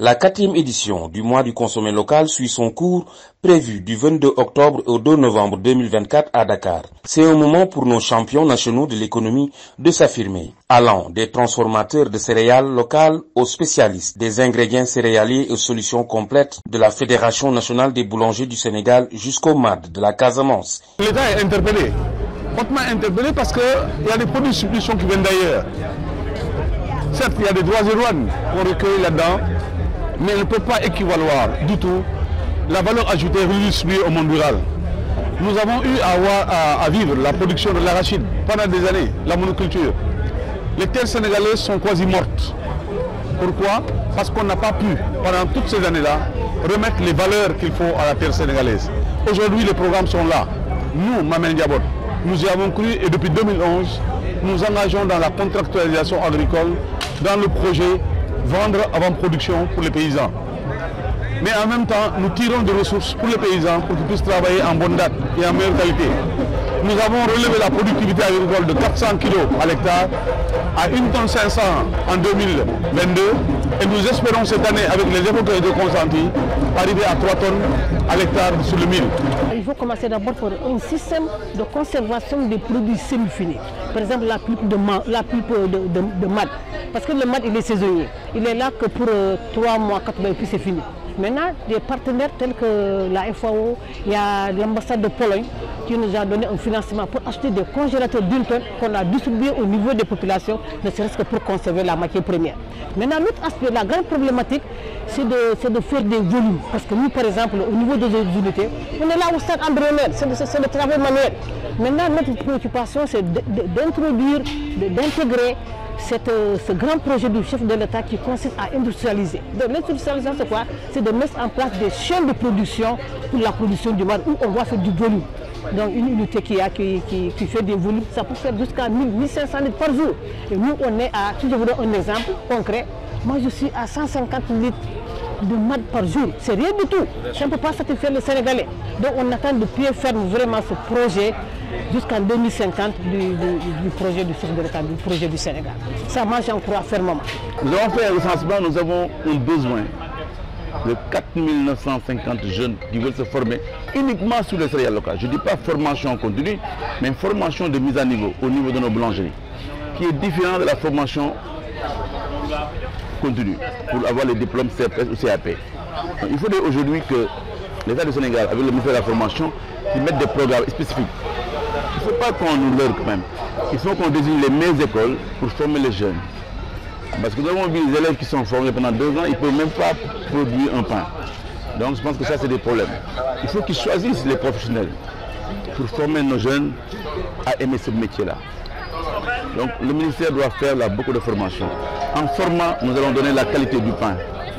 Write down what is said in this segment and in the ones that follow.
La 4e édition du mois du consommé local suit son cours prévu du 22 octobre au 2 novembre 2024 à Dakar. C'est un moment pour nos champions nationaux de l'économie de s'affirmer, allant des transformateurs de céréales locales aux spécialistes des ingrédients céréaliers et aux solutions complètes de la Fédération nationale des boulangers du Sénégal jusqu'au MAD de la Casamance. L'État est interpellé, hautement interpellé parce qu'il y a des produits de substitution qui viennent d'ailleurs. Certes, il y a des droits et douanes qu'on recueille là-dedans, mais elle ne peut pas équivaloir du tout la valeur ajoutée redistribuée au monde rural. Nous avons eu à vivre la production de l'arachide pendant des années, la monoculture. Les terres sénégalaises sont quasi mortes. Pourquoi? Parce qu'on n'a pas pu, pendant toutes ces années-là, remettre les valeurs qu'il faut à la terre sénégalaise. Aujourd'hui, les programmes sont là. Nous, Mamel Diabot, nous y avons cru et depuis 2011, nous engageons dans la contractualisation agricole, dans le projet vendre avant production pour les paysans. Mais en même temps, nous tirons des ressources pour les paysans pour qu'ils puissent travailler en bonne date et en meilleure qualité. Nous avons relevé la productivité agricole de 400 kg à l'hectare à 1,5 tonne en 2022 et nous espérons cette année, avec les efforts qui ont été consentis, arriver à 3 tonnes à l'hectare sur le 1000. Il faut commencer d'abord par un système de conservation des produits semi-finis. Par exemple, la pulpe de MAD. Parce que le MAD, il est saisonnier. Il est là que pour 3 mois, 4 mois, et puis c'est fini. Maintenant, des partenaires tels que la FAO, il y a l'ambassade de Pologne qui nous a donné un financement pour acheter des congélateurs d'1 tonne qu'on a distribués au niveau des populations, ne serait-ce que pour conserver la matière première. Maintenant, l'autre aspect, la grande problématique, c'est de faire des volumes. Parce que nous, par exemple, au niveau des unités, on est là au stade embryonnaire, c'est le travail manuel. Maintenant, notre préoccupation, c'est d'introduire, d'intégrer ce grand projet du chef de l'État qui consiste à industrialiser. Donc l'industrialisation, c'est quoi? C'est de mettre en place des chaînes de production pour la production du MAD où on doit faire du volume. Donc une unité qui fait des volumes, ça peut faire jusqu'à 1500 litres par jour. Et nous, on est à, si je vous donne un exemple concret, moi je suis à 150 litres de MAD par jour. C'est rien du tout. Ça ne peut pas satisfaire les Sénégalais. Donc on attend de pied ferme vraiment ce projet jusqu'en 2050 du projet du chef de l'État, du projet du Sénégal. Ça, moi j'en crois fermement. Nous avons fait un recensement, nous avons un besoin de 4 950 jeunes qui veulent se former uniquement sur les céréales locales. Je ne dis pas formation continue, mais formation de mise à niveau au niveau de nos boulangeries, qui est différent de la formation continue pour avoir les diplômes CPS ou CAP. Donc, il faudrait aujourd'hui que l'État du Sénégal, avec le ministère de la Formation, qui mette des programmes spécifiques. Il ne faut pas qu'on nous leurre quand même. Il faut qu'on désigne les meilleures écoles pour former les jeunes. Parce que nous avons vu les élèves qui sont formés pendant 2 ans, ils ne peuvent même pas produire un pain. Donc je pense que ça c'est des problèmes. Il faut qu'ils choisissent les professionnels pour former nos jeunes à aimer ce métier-là. Donc le ministère doit faire là beaucoup de formation. En formant, nous allons donner la qualité du pain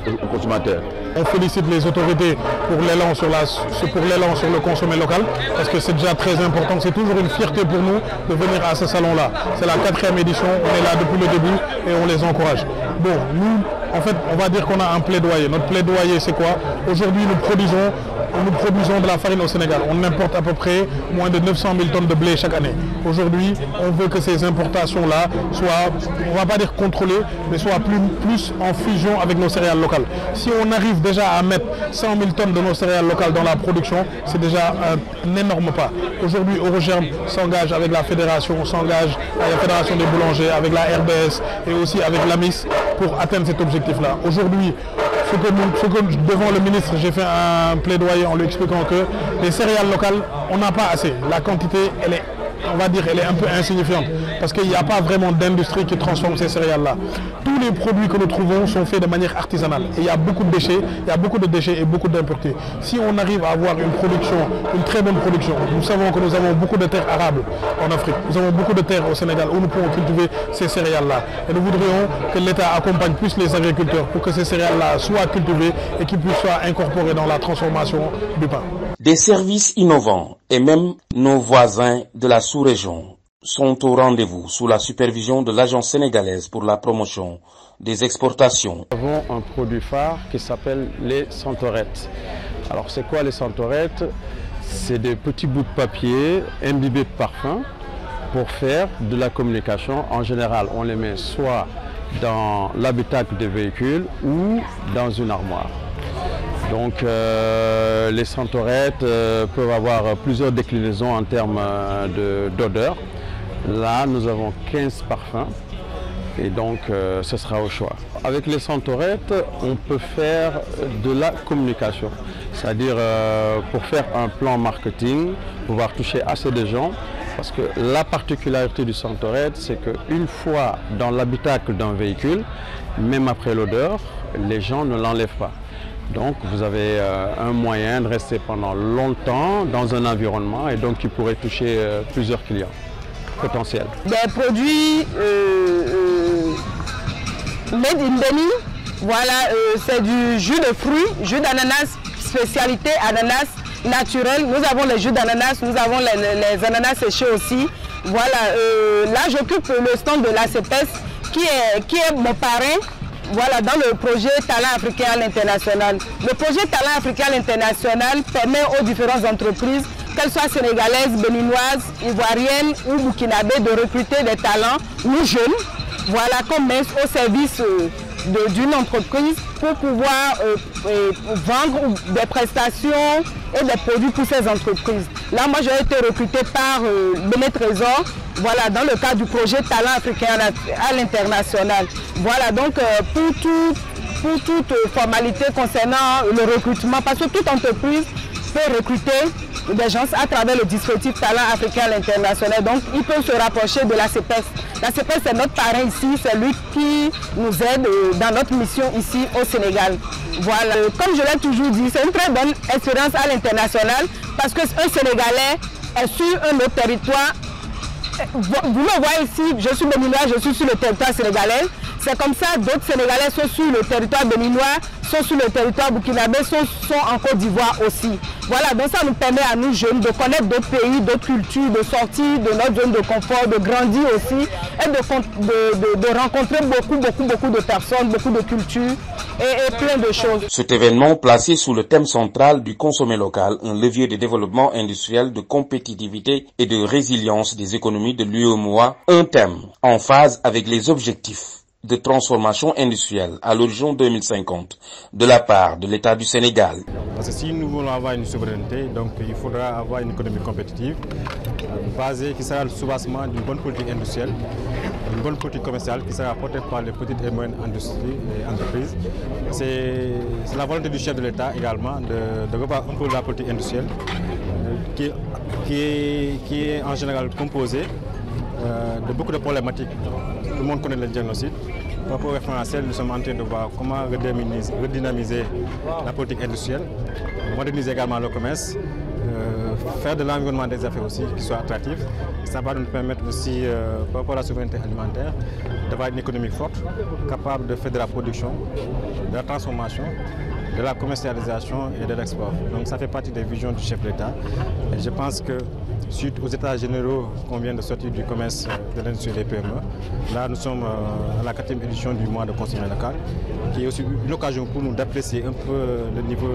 aux consommateurs. On félicite les autorités pour l'élan sur le consommé local, parce que c'est déjà très important. C'est toujours une fierté pour nous de venir à ce salon-là. C'est la 4e édition, on est là depuis le début et on les encourage. Bon, nous, en fait, on va dire qu'on a un plaidoyer. Notre plaidoyer, c'est quoi? Aujourd'hui, nous produisons de la farine au Sénégal. On importe à peu près moins de 900 000 tonnes de blé chaque année. Aujourd'hui, on veut que ces importations-là soient, on ne va pas dire contrôlées, mais soient plus en fusion avec nos céréales locales. Si on arrive déjà à mettre 100 000 tonnes de nos céréales locales dans la production, c'est déjà un énorme pas. Aujourd'hui, Eurogerm s'engage avec la fédération, s'engage avec la fédération des boulangers, avec la RBS et aussi avec l'AMIS pour atteindre cet objectif-là. Aujourd'hui, devant le ministre, j'ai fait un plaidoyer en lui expliquant que les céréales locales, on n'a pas assez. La quantité, elle est, on va dire, elle est un peu insignifiante parce qu'il n'y a pas vraiment d'industrie qui transforme ces céréales-là. Tous les produits que nous trouvons sont faits de manière artisanale. Et il y a beaucoup de déchets, et beaucoup d'impuretés. Si on arrive à avoir une production, une très bonne production, nous savons que nous avons beaucoup de terres arables en Afrique. Nous avons beaucoup de terres au Sénégal où nous pouvons cultiver ces céréales-là. Et nous voudrions que l'État accompagne plus les agriculteurs pour que ces céréales-là soient cultivées et qu'ils puissent être incorporées dans la transformation du pain. Des services innovants et même nos voisins de la sous-région sont au rendez-vous sous la supervision de l'Agence sénégalaise pour la promotion des exportations. Nous avons un produit phare qui s'appelle les centaurettes. Alors c'est quoi les centaurettes? C'est des petits bouts de papier imbibés de parfum pour faire de la communication. En général, on les met soit dans l'habitacle des véhicules ou dans une armoire. Donc les centaurettes peuvent avoir plusieurs déclinaisons en termes d'odeur. Là, nous avons 15 parfums et donc ce sera au choix. Avec les centaurettes, on peut faire de la communication, c'est-à-dire pour faire un plan marketing, pouvoir toucher assez de gens. Parce que la particularité du centaurette, c'est qu'une fois dans l'habitacle d'un véhicule, même après l'odeur, les gens ne l'enlèvent pas. Donc vous avez un moyen de rester pendant longtemps dans un environnement et donc qui pourrait toucher plusieurs clients potentiels. Des produits made in Benin, voilà, c'est du jus de fruits, jus d'ananas, spécialité ananas naturel. Nous avons les jus d'ananas, nous avons les ananas séchés aussi. Voilà, là j'occupe le stand de la CEPES qui est mon parrain. Voilà, dans le projet Talent Africain à l'international. Le projet Talent Africain à l'international permet aux différentes entreprises, qu'elles soient sénégalaises, béninoises, ivoiriennes ou burkinabées, de recruter des talents, nous jeunes, voilà, qu'on met au service d'une entreprise pour pouvoir vendre des prestations et des produits pour ces entreprises. Là, moi, j'ai été recruté par Béné Trésor, voilà, dans le cadre du projet Talent Africain à l'international. Voilà, donc pour toute formalité concernant le recrutement, parce que toute entreprise peut recruter des gens à travers le dispositif Talent Africain à l'international. Donc, ils peuvent se rapprocher de la CEPES. La CEPES, c'est notre parrain ici, c'est lui qui nous aide dans notre mission ici au Sénégal. Voilà, comme je l'ai toujours dit, c'est une très bonne expérience à l'international parce qu'un Sénégalais est sur un autre territoire. Vous me voyez ici, je suis béninois, je suis sur le territoire sénégalais. C'est comme ça, d'autres Sénégalais sont sur le territoire béninois, sont sur le territoire burkinabé, sont en Côte d'Ivoire aussi. Voilà, donc ça nous permet à nous jeunes de connaître d'autres pays, d'autres cultures, de sortir de notre zone de confort, de grandir aussi et de rencontrer beaucoup de personnes, beaucoup de cultures et plein de choses. Cet événement, placé sous le thème central du consommer local, un levier de développement industriel, de compétitivité et de résilience des économies de l'UEMOA, un thème en phase avec les objectifs de transformation industrielle à l'horizon 2050 de la part de l'État du Sénégal. Parce que si nous voulons avoir une souveraineté, donc il faudra avoir une économie compétitive basée qui sera le soubassement d'une bonne politique industrielle, une bonne politique commerciale qui sera portée par les petites et moyennes industries et entreprises. C'est la volonté du chef de l'État également de revoir un peu la politique industrielle qui est en général composée de beaucoup de problématiques. Tout le monde connaît le diagnostic. Par rapport au référentiel, nous sommes en train de voir comment redynamiser la politique industrielle, moderniser également le commerce, faire de l'environnement des affaires aussi qui soit attractif. Ça va nous permettre aussi, par rapport à la souveraineté alimentaire, d'avoir une économie forte, capable de faire de la production, de la transformation, de la commercialisation et de l'export. Donc ça fait partie des visions du chef de l'État. Et je pense que suite aux états généraux qu'on vient de sortir du commerce de l'industrie des PME, là nous sommes à la 4e édition du mois de consommation local, qui est aussi une occasion pour nous d'apprécier un peu le niveau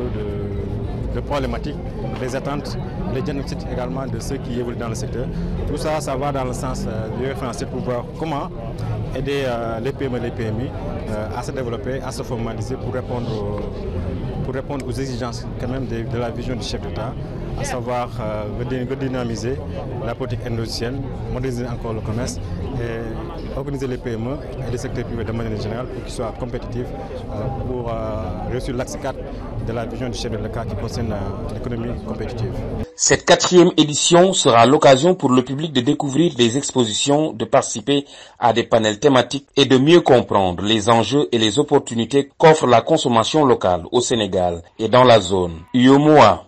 de problématiques, les attentes, les diagnostics également de ceux qui évoluent dans le secteur. Tout ça, ça va dans le sens du référentiel pour voir comment aider les PME et les PMI à se développer, à se formaliser pour répondre aux exigences quand même de la vision du chef d'État, à savoir redynamiser la politique industrielle, moderniser encore le commerce et organiser les PME et les secteurs privés de manière générale pour qu'ils soient compétitifs pour réussir l'axe 4 de la vision du chef de l'État qui concerne l'économie compétitive. Cette 4e édition sera l'occasion pour le public de découvrir des expositions, de participer à des panels thématiques et de mieux comprendre les enjeux et les opportunités qu'offre la consommation locale au Sénégal et dans la zone UEMOA.